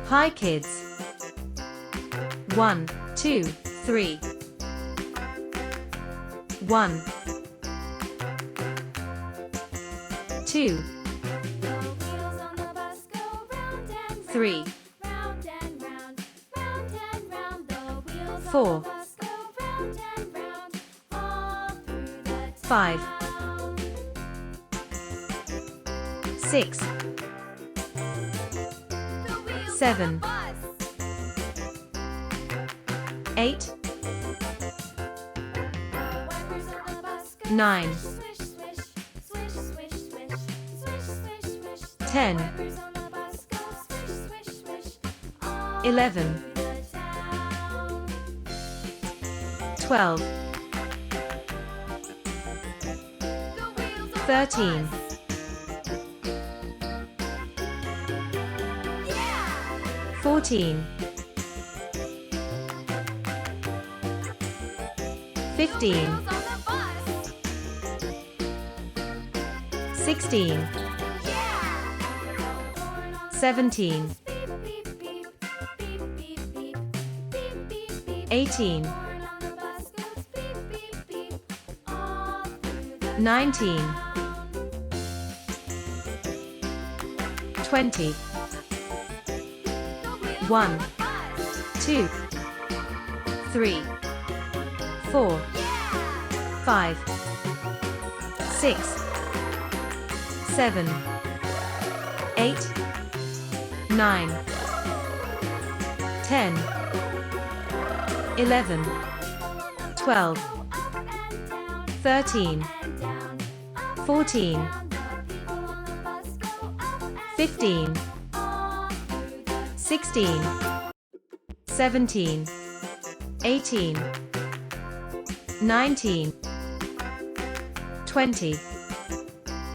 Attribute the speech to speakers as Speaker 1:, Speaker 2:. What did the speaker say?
Speaker 1: Hi kids. 1, 2, 3. 1, 2, 3, 4, 5, 6, 7, 8, 9, 10, 11, 12, 13, 14, 15, 16, 17, 18, 19, 20, 1, 2, 3, 4, 5, 6, 7, 8, 9, 10, 11, 12, 13, 14, 15, 16, 17, 18, 19, 20.